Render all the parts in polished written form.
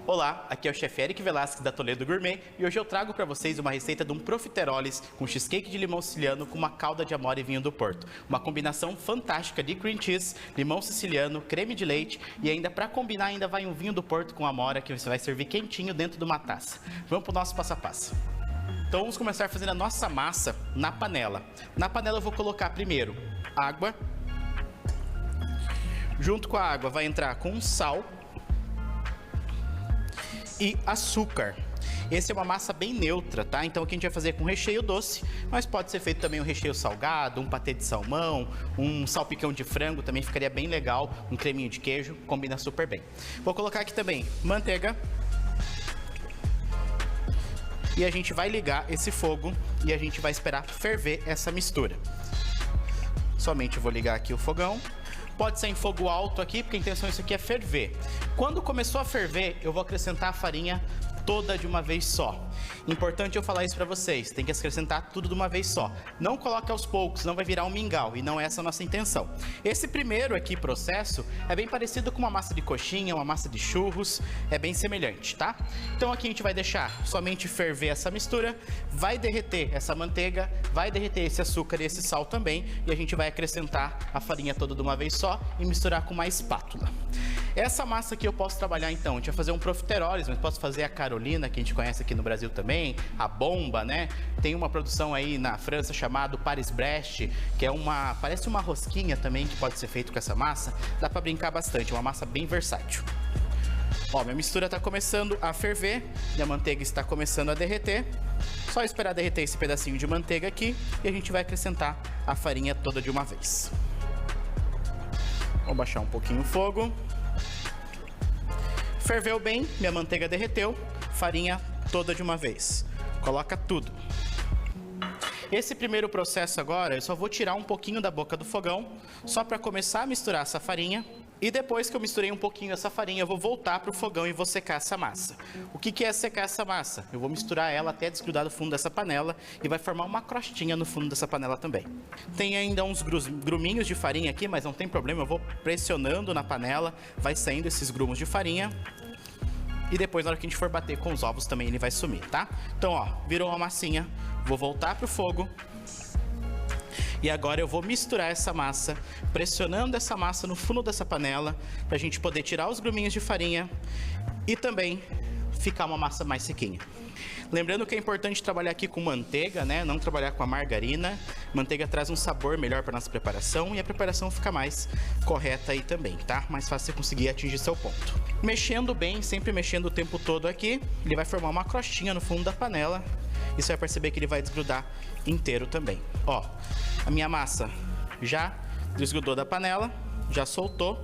Olá, aqui é o chefe Eric Velasquez da Toledo Gourmet e hoje eu trago para vocês uma receita de um profiteroles com cheesecake de limão siciliano com uma calda de amora e vinho do Porto. Uma combinação fantástica de cream cheese, limão siciliano, creme de leite e ainda para combinar ainda vai um vinho do Porto com amora que você vai servir quentinho dentro de uma taça. Vamos para o nosso passo a passo. Então vamos começar fazendo a nossa massa na panela. Na panela eu vou colocar primeiro água. Junto com a água vai entrar com sal e açúcar. Essa é uma massa bem neutra, tá? Então aqui a gente vai fazer com recheio doce, mas pode ser feito também um recheio salgado, um patê de salmão, um salpicão de frango, também ficaria bem legal, um creminho de queijo, combina super bem. Vou colocar aqui também manteiga. E a gente vai ligar esse fogo e a gente vai esperar ferver essa mistura. Somente vou ligar aqui o fogão. Pode ser em fogo alto aqui, porque a intenção disso aqui é ferver. Quando começou a ferver, eu vou acrescentar a farinha toda de uma vez só. Importante eu falar isso pra vocês, tem que acrescentar tudo de uma vez só. Não coloque aos poucos, não vai virar um mingau, e não é essa a nossa intenção. Esse primeiro aqui processo é bem parecido com uma massa de coxinha, uma massa de churros, é bem semelhante, tá? Então aqui a gente vai deixar somente ferver essa mistura, vai derreter essa manteiga, vai derreter esse açúcar e esse sal também, e a gente vai acrescentar a farinha toda de uma vez só e misturar com uma espátula. Essa massa aqui eu posso trabalhar então, a gente vai fazer um profiteroles, mas posso fazer a Carolina, que a gente conhece aqui no Brasil também, a bomba, né? Tem uma produção aí na França chamada Paris-Brest, que é parece uma rosquinha também que pode ser feito com essa massa. Dá pra brincar bastante, é uma massa bem versátil. Ó, minha mistura tá começando a ferver, minha manteiga está começando a derreter. Só esperar derreter esse pedacinho de manteiga aqui e a gente vai acrescentar a farinha toda de uma vez. Vou baixar um pouquinho o fogo. Ferveu bem, minha manteiga derreteu, farinha toda de uma vez. Coloca tudo. Esse primeiro processo agora, eu só vou tirar um pouquinho da boca do fogão, só para começar a misturar essa farinha. E depois que eu misturei um pouquinho essa farinha, eu vou voltar para o fogão e vou secar essa massa. O que é secar essa massa? Eu vou misturar ela até desgrudar do fundo dessa panela e vai formar uma crostinha no fundo dessa panela também. Tem ainda uns gruminhos de farinha aqui, mas não tem problema, eu vou pressionando na panela, vai saindo esses grumos de farinha. E depois, na hora que a gente for bater com os ovos, também ele vai sumir, tá? Então, ó, virou uma massinha, vou voltar pro fogo. E agora eu vou misturar essa massa, pressionando essa massa no fundo dessa panela, pra gente poder tirar os gruminhos de farinha e também ficar uma massa mais sequinha. Lembrando que é importante trabalhar aqui com manteiga, né? Não trabalhar com a margarina. Manteiga traz um sabor melhor para nossa preparação e a preparação fica mais correta aí também, tá? Mais fácil você conseguir atingir seu ponto. Mexendo bem, sempre mexendo o tempo todo aqui, ele vai formar uma crostinha no fundo da panela. E você vai perceber que ele vai desgrudar inteiro também. Ó, a minha massa já desgrudou da panela, já soltou.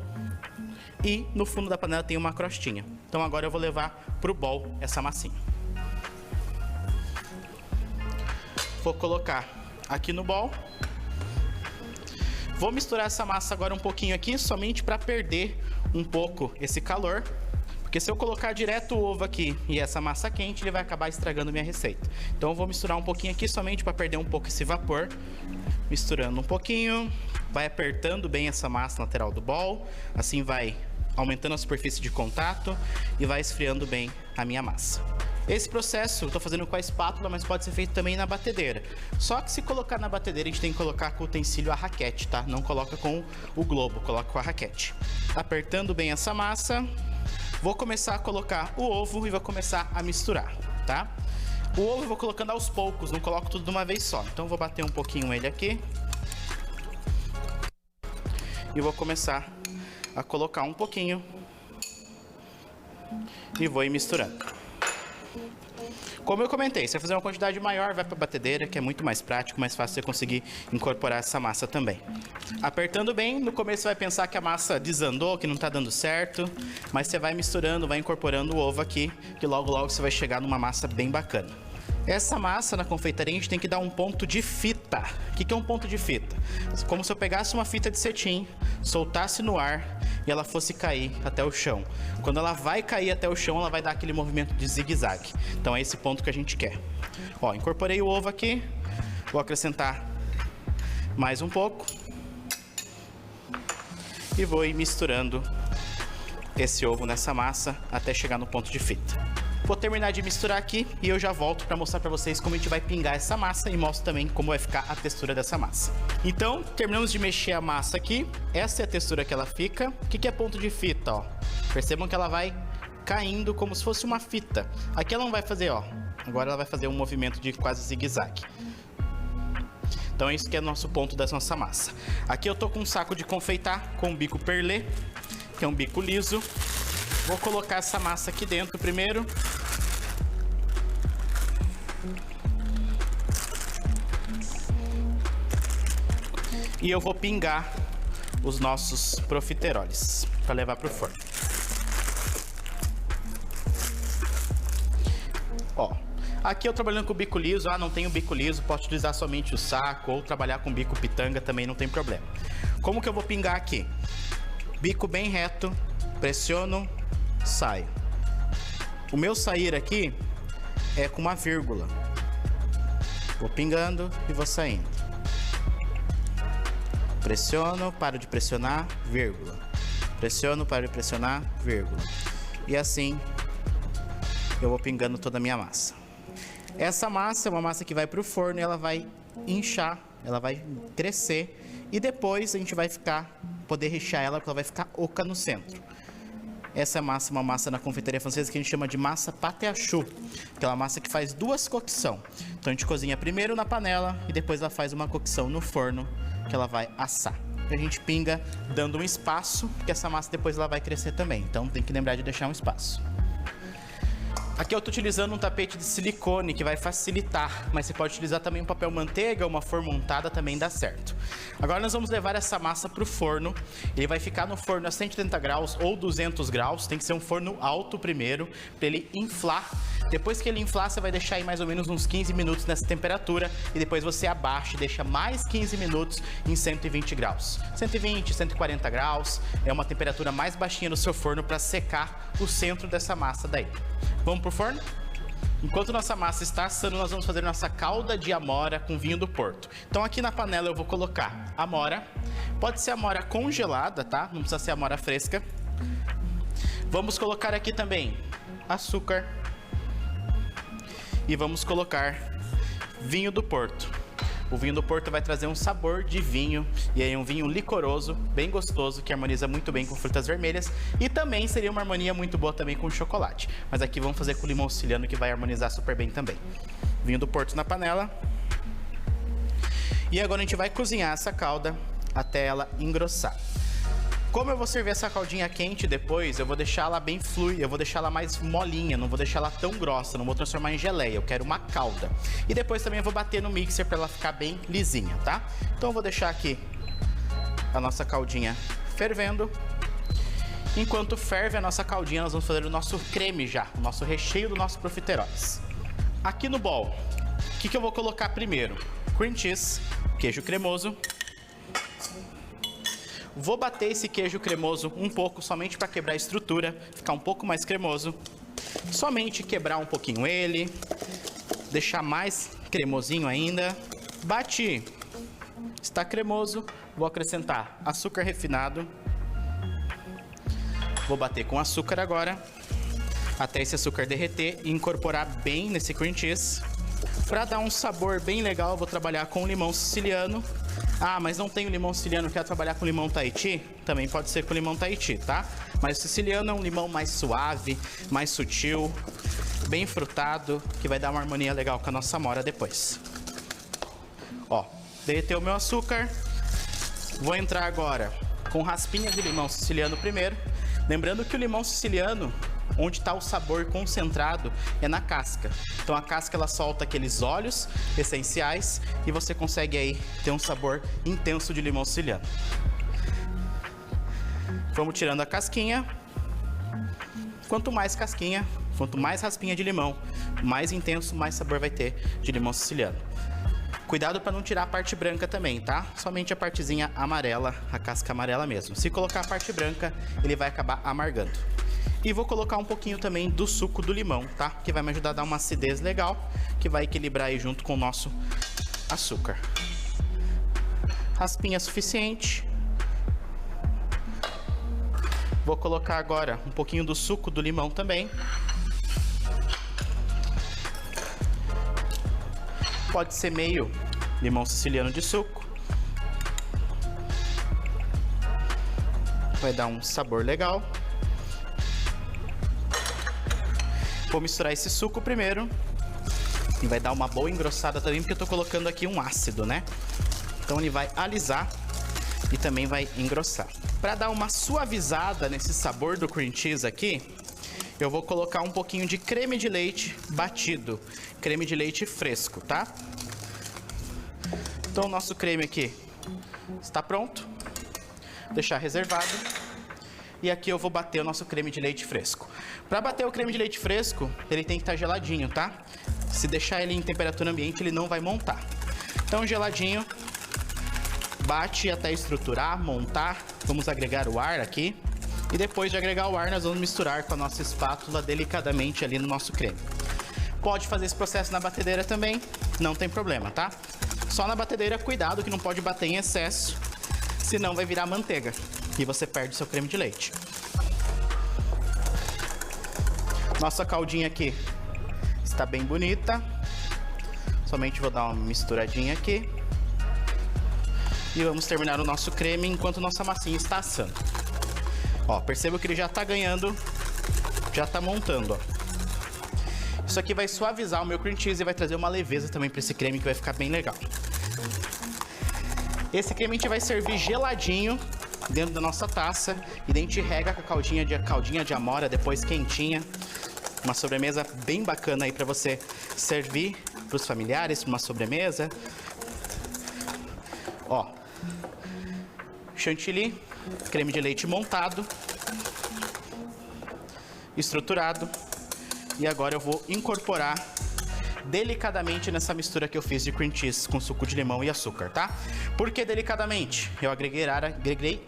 E no fundo da panela tem uma crostinha. Então agora eu vou levar pro bowl essa massinha. Vou colocar aqui no bowl. Vou misturar essa massa agora um pouquinho aqui, somente para perder um pouco esse calor. Porque se eu colocar direto o ovo aqui e essa massa quente, ele vai acabar estragando minha receita. Então eu vou misturar um pouquinho aqui, somente para perder um pouco esse vapor. Misturando um pouquinho, vai apertando bem essa massa lateral do bowl. Assim vai aumentando a superfície de contato e vai esfriando bem a minha massa. Esse processo eu estou fazendo com a espátula, mas pode ser feito também na batedeira. Só que se colocar na batedeira, a gente tem que colocar com o utensílio a raquete, tá? Não coloca com o globo, coloca com a raquete. Apertando bem essa massa, vou começar a colocar o ovo e vou começar a misturar, tá? O ovo eu vou colocando aos poucos, não coloco tudo de uma vez só. Então vou bater um pouquinho ele aqui. E vou começar a colocar um pouquinho. E vou ir misturando. Como eu comentei, se você fazer uma quantidade maior, vai para a batedeira, que é muito mais prático, mais fácil você conseguir incorporar essa massa também. Apertando bem, no começo você vai pensar que a massa desandou, que não está dando certo, mas você vai misturando, vai incorporando o ovo aqui, que logo logo você vai chegar numa massa bem bacana. Essa massa na confeitaria a gente tem que dar um ponto de fita. O que é um ponto de fita? Como se eu pegasse uma fita de cetim, soltasse no ar e ela fosse cair até o chão. Quando ela vai cair até o chão, ela vai dar aquele movimento de zigue-zague. Então é esse ponto que a gente quer. Ó, incorporei o ovo aqui, vou acrescentar mais um pouco. e vou ir misturando esse ovo nessa massa até chegar no ponto de fita. Vou terminar de misturar aqui e eu já volto para mostrar para vocês como a gente vai pingar essa massa e mostro também como vai ficar a textura dessa massa. Então, terminamos de mexer a massa aqui. Essa é a textura que ela fica. O que é ponto de fita, ó? Percebam que ela vai caindo como se fosse uma fita. Aqui ela não vai fazer, ó. Agora ela vai fazer um movimento de quase zigue-zague. Então é isso que é o nosso ponto da nossa massa. Aqui eu tô com um saco de confeitar com um bico perlê, que é um bico liso. Vou colocar essa massa aqui dentro primeiro. E eu vou pingar os nossos profiteroles para levar para o forno. Ó, aqui eu trabalhando com o bico liso. Ah, não tenho bico liso, posso utilizar somente o saco ou trabalhar com bico pitanga, também não tem problema. Como que eu vou pingar aqui? Bico bem reto, pressiono, saio. O meu sair aqui é com uma vírgula. Vou pingando e vou saindo. Pressiono, paro de pressionar, vírgula. Pressiono, paro de pressionar, vírgula. E assim eu vou pingando toda a minha massa. Essa massa é uma massa que vai para o forno e ela vai inchar, ela vai crescer e depois a gente vai poder rechear ela porque ela vai ficar oca no centro. Essa massa é uma massa na confeitaria francesa que a gente chama de massa pâte à choux, aquela massa que faz duas cocções. Então a gente cozinha primeiro na panela e depois ela faz uma cocção no forno que ela vai assar. E a gente pinga dando um espaço, porque essa massa depois ela vai crescer também. Então tem que lembrar de deixar um espaço. Aqui eu estou utilizando um tapete de silicone que vai facilitar, mas você pode utilizar também um papel manteiga ou uma forma montada, também dá certo. Agora nós vamos levar essa massa para o forno. Ele vai ficar no forno a 180 graus ou 200 graus, tem que ser um forno alto primeiro, para ele inflar. Depois que ele inflar, você vai deixar aí mais ou menos uns 15 minutos nessa temperatura e depois você abaixa e deixa mais 15 minutos em 120 graus. 120, 140 graus, é uma temperatura mais baixinha no seu forno para secar o centro dessa massa daí. Vamos pro forno? Enquanto nossa massa está assando, nós vamos fazer nossa calda de amora com vinho do Porto. Então aqui na panela eu vou colocar amora. Pode ser amora congelada, tá? Não precisa ser amora fresca. Vamos colocar aqui também açúcar. E vamos colocar vinho do Porto. O vinho do Porto vai trazer um sabor de vinho e aí um vinho licoroso, bem gostoso, que harmoniza muito bem com frutas vermelhas e também seria uma harmonia muito boa também com chocolate. Mas aqui vamos fazer com limão siciliano que vai harmonizar super bem também. Vinho do Porto na panela. E agora a gente vai cozinhar essa calda até ela engrossar. Como eu vou servir essa caldinha quente depois, eu vou deixar ela bem fluida, eu vou deixar ela mais molinha, não vou deixar ela tão grossa, não vou transformar em geleia, eu quero uma calda. E depois também eu vou bater no mixer para ela ficar bem lisinha, tá? Então eu vou deixar aqui a nossa caldinha fervendo. Enquanto ferve a nossa caldinha, nós vamos fazer o nosso creme já, o nosso recheio do nosso profiteroles. Aqui no bowl, o que eu vou colocar primeiro? Cream cheese, queijo cremoso. Vou bater esse queijo cremoso um pouco, somente para quebrar a estrutura, ficar um pouco mais cremoso. Somente quebrar um pouquinho ele, deixar mais cremosinho ainda. Bati, está cremoso, vou acrescentar açúcar refinado. Vou bater com açúcar agora, até esse açúcar derreter e incorporar bem nesse cream cheese. Para dar um sabor bem legal, eu vou trabalhar com limão siciliano. Ah, mas não tenho limão siciliano, quero trabalhar com limão Tahiti? Também pode ser com limão Tahiti, tá? Mas o siciliano é um limão mais suave, mais sutil, bem frutado, que vai dar uma harmonia legal com a nossa amora depois. Ó, derreteu o meu açúcar. Vou entrar agora com raspinha de limão siciliano primeiro. Lembrando que o limão siciliano, onde está o sabor concentrado, é na casca. Então a casca ela solta aqueles óleos essenciais e você consegue aí ter um sabor intenso de limão siciliano. Vamos tirando a casquinha. Quanto mais casquinha, quanto mais raspinha de limão, mais intenso, mais sabor vai ter de limão siciliano. Cuidado para não tirar a parte branca também, tá? Somente a partezinha amarela, a casca amarela mesmo. Se colocar a parte branca, ele vai acabar amargando. E vou colocar um pouquinho também do suco do limão, tá? Que vai me ajudar a dar uma acidez legal, que vai equilibrar aí junto com o nosso açúcar. Raspinha suficiente. Vou colocar agora um pouquinho do suco do limão também. Pode ser meio limão siciliano de suco. Vai dar um sabor legal. Vou misturar esse suco primeiro. E vai dar uma boa engrossada também, porque eu tô colocando aqui um ácido, né? Então ele vai alisar e também vai engrossar. Para dar uma suavizada nesse sabor do cream cheese aqui, eu vou colocar um pouquinho de creme de leite batido. Creme de leite fresco, tá? Então o nosso creme aqui está pronto. Vou deixar reservado. E aqui eu vou bater o nosso creme de leite fresco. Para bater o creme de leite fresco, ele tem que estar geladinho, tá? Se deixar ele em temperatura ambiente, ele não vai montar. Então geladinho, bate até estruturar, montar. Vamos agregar o ar aqui. E depois de agregar o ar, nós vamos misturar com a nossa espátula delicadamente ali no nosso creme. Pode fazer esse processo na batedeira também, não tem problema, tá? Só na batedeira, cuidado que não pode bater em excesso, senão vai virar manteiga e você perde o seu creme de leite. Nossa caldinha aqui está bem bonita. Somente vou dar uma misturadinha aqui. E vamos terminar o nosso creme enquanto nossa massinha está assando. Ó, perceba que ele já está ganhando, já está montando, ó. Isso aqui vai suavizar o meu cream cheese e vai trazer uma leveza também para esse creme que vai ficar bem legal. Esse creme a gente vai servir geladinho dentro da nossa taça e daí a gente rega com a caldinha de amora depois quentinha. Uma sobremesa bem bacana aí para você servir para os familiares, uma sobremesa. Ó, chantilly, creme de leite montado, estruturado. E agora eu vou incorporar delicadamente nessa mistura que eu fiz de cream cheese com suco de limão e açúcar, tá? Por que delicadamente? Eu agreguei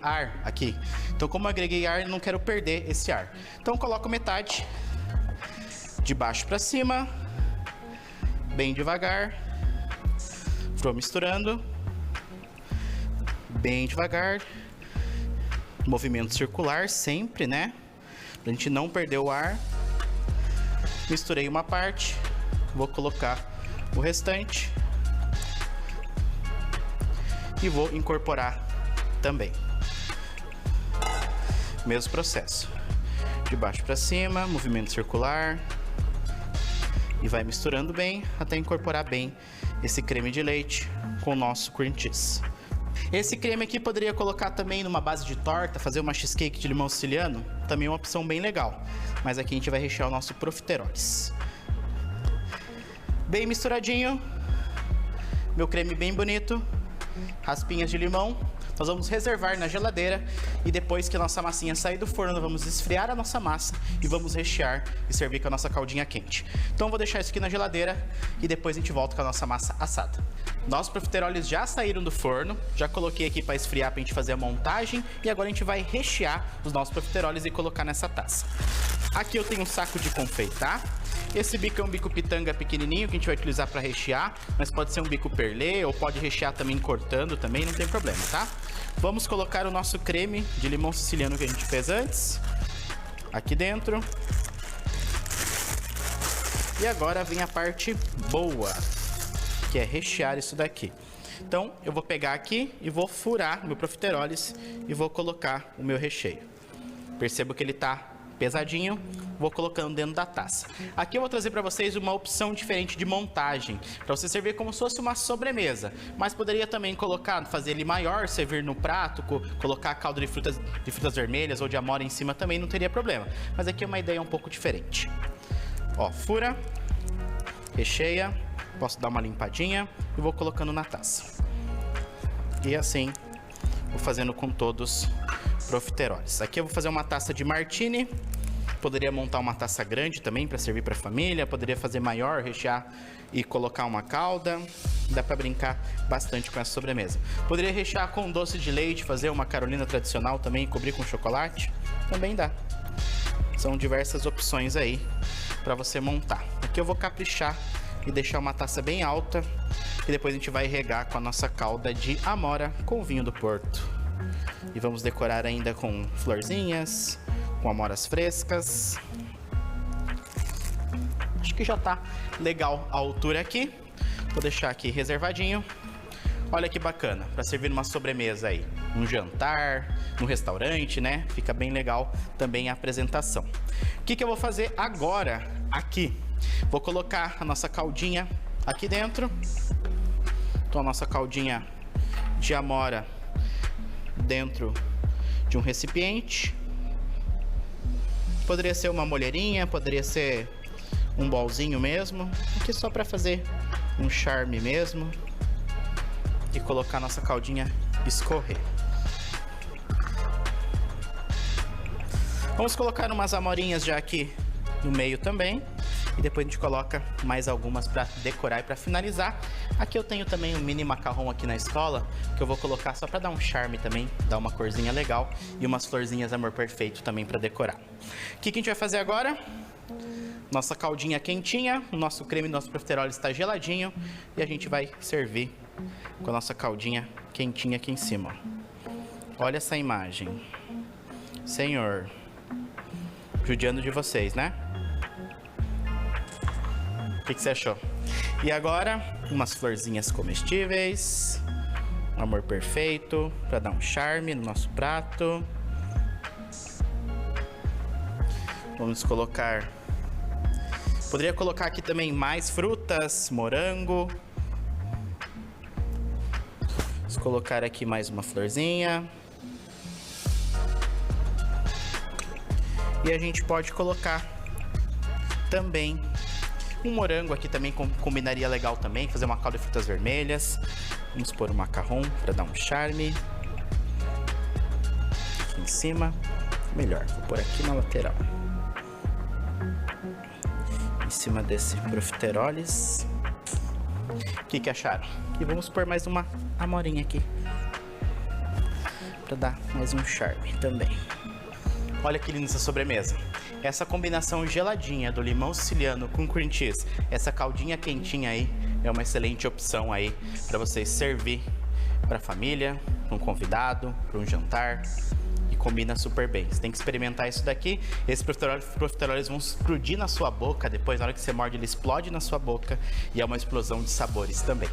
ar aqui. Então, como eu agreguei ar, eu não quero perder esse ar. Então, eu coloco metade de baixo para cima, bem devagar. Vou misturando, bem devagar. Movimento circular sempre, né? Pra gente não perder o ar. Misturei uma parte. Vou colocar o restante e vou incorporar também. Mesmo processo. De baixo para cima, movimento circular. E vai misturando bem até incorporar bem esse creme de leite com o nosso cream cheese. Esse creme aqui poderia colocar também numa base de torta, fazer uma cheesecake de limão siciliano. Também é uma opção bem legal. Mas aqui a gente vai rechear o nosso profiteroles. Bem misturadinho, meu creme bem bonito, raspinhas de limão. Nós vamos reservar na geladeira e depois que a nossa massinha sair do forno, nós vamos esfriar a nossa massa e vamos rechear e servir com a nossa caldinha quente. Então eu vou deixar isso aqui na geladeira e depois a gente volta com a nossa massa assada. Nossos profiteroles já saíram do forno, já coloquei aqui para esfriar para a gente fazer a montagem e agora a gente vai rechear os nossos profiteroles e colocar nessa taça. Aqui eu tenho um saco de confeitar. Esse bico é um bico pitanga pequenininho que a gente vai utilizar para rechear, mas pode ser um bico perlê ou pode rechear também cortando também, não tem problema, tá? Vamos colocar o nosso creme de limão siciliano que a gente fez antes, aqui dentro. E agora vem a parte boa, que é rechear isso daqui. Então eu vou pegar aqui e vou furar meu profiteroles e vou colocar o meu recheio. Percebo que ele tá pesadinho, vou colocando dentro da taça. Aqui eu vou trazer para vocês uma opção diferente de montagem, para você servir como se fosse uma sobremesa, mas poderia também colocar, fazer ele maior, servir no prato, colocar caldo de frutas vermelhas ou de amora em cima também, não teria problema. Mas aqui é uma ideia um pouco diferente. Ó, fura, recheia, posso dar uma limpadinha e vou colocando na taça. E assim, vou fazendo com todos profiteroles. Aqui eu vou fazer uma taça de martini. Poderia montar uma taça grande também para servir para a família. Poderia fazer maior, rechear e colocar uma calda. Dá para brincar bastante com essa sobremesa. Poderia rechear com doce de leite, fazer uma carolina tradicional também, cobrir com chocolate. Também dá. São diversas opções aí para você montar. Aqui eu vou caprichar e deixar uma taça bem alta. E depois a gente vai regar com a nossa calda de amora com vinho do Porto. E vamos decorar ainda com florzinhas, com amoras frescas. Acho que já tá legal a altura aqui. Vou deixar aqui reservadinho. Olha que bacana, para servir numa sobremesa aí, um jantar, no restaurante, né? Fica bem legal também a apresentação. O que eu vou fazer agora aqui? Vou colocar a nossa caldinha aqui dentro. Então a nossa caldinha de amora dentro de um recipiente. Poderia ser uma molheirinha, poderia ser um bolzinho mesmo, aqui só para fazer um charme mesmo. E colocar nossa caldinha escorrer. Vamos colocar umas amorinhas já aqui no meio também. E depois a gente coloca mais algumas para decorar e para finalizar. Aqui eu tenho também um mini macarrão aqui na escola, que eu vou colocar só para dar um charme também, dar uma corzinha legal. E umas florzinhas amor perfeito também para decorar. O que a gente vai fazer agora? Nossa caldinha quentinha, o nosso creme, nosso profiterole está geladinho. E a gente vai servir com a nossa caldinha quentinha aqui em cima. Olha essa imagem. Senhor, judiando de vocês, né? O que você achou? E agora, umas florzinhas comestíveis. Amor perfeito, para dar um charme no nosso prato. Vamos colocar... Poderia colocar aqui também mais frutas, morango. Vamos colocar aqui mais uma florzinha. E a gente pode colocar também um morango aqui também, combinaria legal também, fazer uma calda de frutas vermelhas. Vamos pôr um macarrão para dar um charme. Aqui em cima, melhor, vou pôr aqui na lateral. Em cima desse profiteroles. O que acharam? E vamos pôr mais uma amorinha aqui para dar mais um charme também. Olha que linda essa sobremesa. Essa combinação geladinha do limão siciliano com cream cheese, essa caldinha quentinha aí, é uma excelente opção aí para vocês servir para a família, para um convidado, para um jantar. E combina super bem. Você tem que experimentar isso daqui. Esses profiteroles vão explodir na sua boca. Depois, na hora que você morde, ele explode na sua boca. E é uma explosão de sabores também.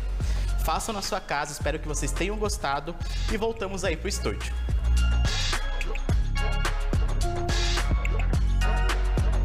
Façam na sua casa. Espero que vocês tenham gostado. E voltamos aí pro estúdio.